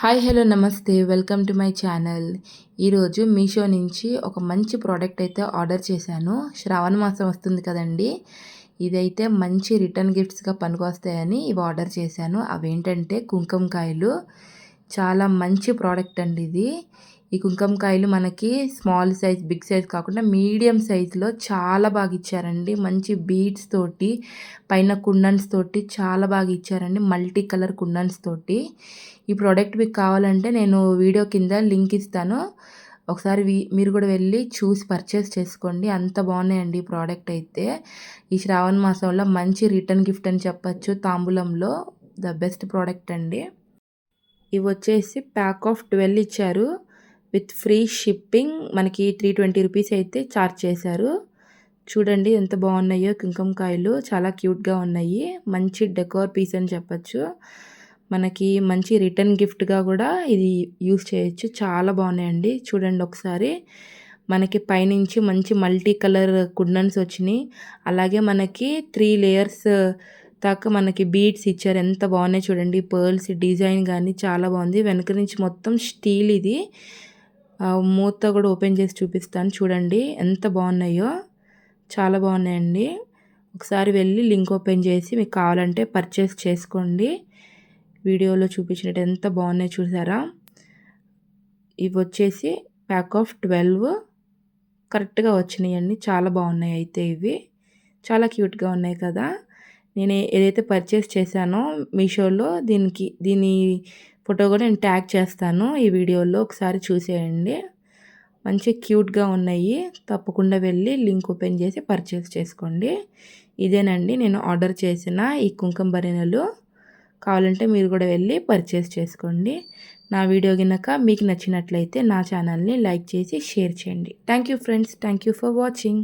Hi hello నమస్తే welcome to my channel. ఈరోజు మీషో నుంచి ఒక మంచి ప్రోడక్ట్ అయితే ఆర్డర్ చేశాను. శ్రావణ మాసం వస్తుంది కదండి, ఇదైతే మంచి రిటర్న్ గిఫ్ట్స్గా పనికొస్తాయని ఇవి ఆర్డర్ చేశాను. అవేంటంటే కుంకుమకాయలు. చాలా మంచి ప్రోడక్ట్ అండి ఇది. ఈ కుంకుమకాయలు మనకి స్మాల్ సైజ్ బిగ్ సైజ్ కాకుండా మీడియం సైజులో చాలా బాగా ఇచ్చారండి. మంచి బీడ్స్ తోటి పైన కుందన్స్ తోటి చాలా బాగా ఇచ్చారండి. మల్టీ కలర్ కుందన్స్ తోటి. ఈ ప్రోడక్ట్ మీకు కావాలంటే నేను వీడియో కింద లింక్ ఇస్తాను. ఒకసారి మీరు కూడా వెళ్ళి చూసి పర్చేస్ చేసుకోండి. అంత బాగున్నాయండి ఈ ప్రోడక్ట్ అయితే. ఈ శ్రావణ మాసంలో మంచి రిటర్న్ గిఫ్ట్ అని చెప్పచ్చు. తాంబూలంలో ద బెస్ట్ ప్రోడక్ట్ అండి. ఇవి వచ్చేసి ప్యాక్ ఆఫ్ 12 ఇచ్చారు. విత్ ఫ్రీ షిప్పింగ్ మనకి 320 రూపీస్ అయితే ఛార్జ్ చేశారు. చూడండి ఎంత బాగున్నాయో కుంకుమకాయలు. చాలా క్యూట్గా ఉన్నాయి. మంచి డెకోర్ పీస్ అని చెప్పచ్చు. మనకి మంచి రిటర్న్ గిఫ్ట్గా కూడా ఇది యూస్ చేయొచ్చు. చాలా బాగున్నాయండి. చూడండి ఒకసారి. మనకి పైనుంచి మంచి మల్టీ కలర్ కుందన్స్ వచ్చినాయి. అలాగే మనకి 3 లేయర్స్ దాకా మనకి బీడ్స్ ఇచ్చారు. ఎంత బాగున్నాయి చూడండి. పర్ల్స్ డిజైన్ కానీ చాలా బాగుంది. వెనక నుంచి మొత్తం స్టీల్ ఇది. మూత కూడా ఓపెన్ చేసి చూపిస్తాను. చూడండి ఎంత బాగున్నాయో. చాలా బాగున్నాయండి. ఒకసారి వెళ్ళి లింక్ ఓపెన్ చేసి మీకు కావాలంటే పర్చేస్ చేసుకోండి. వీడియోలో చూపించినట్టు ఎంత బాగున్నాయి చూసారా. ఇవి వచ్చేసి ప్యాక్ ఆఫ్ 12 కరెక్ట్గా వచ్చినాయండి. చాలా బాగున్నాయి అయితే ఇవి. చాలా క్యూట్గా ఉన్నాయి కదా. నేను ఏదైతే పర్చేస్ చేశానో మీషోలో దీని ఫోటో కూడా నేను ట్యాగ్ చేస్తాను ఈ వీడియోలో. ఒకసారి చూసేయండి. మంచి క్యూట్గా ఉన్నాయి. తప్పకుండా వెళ్ళి లింక్ ఓపెన్ చేసి పర్చేస్ చేసుకోండి. ఇదేనండి నేను ఆర్డర్ చేసిన ఈ కుంకుమ భరణలు. కావాలంటే మీరు కూడా వెళ్ళి పర్చేస్ చేసుకోండి. నా వీడియో కనుక మీకు నచ్చినట్లయితే నా ఛానల్ని లైక్ చేసి షేర్ చేయండి. Thank you friends. Thank you for watching.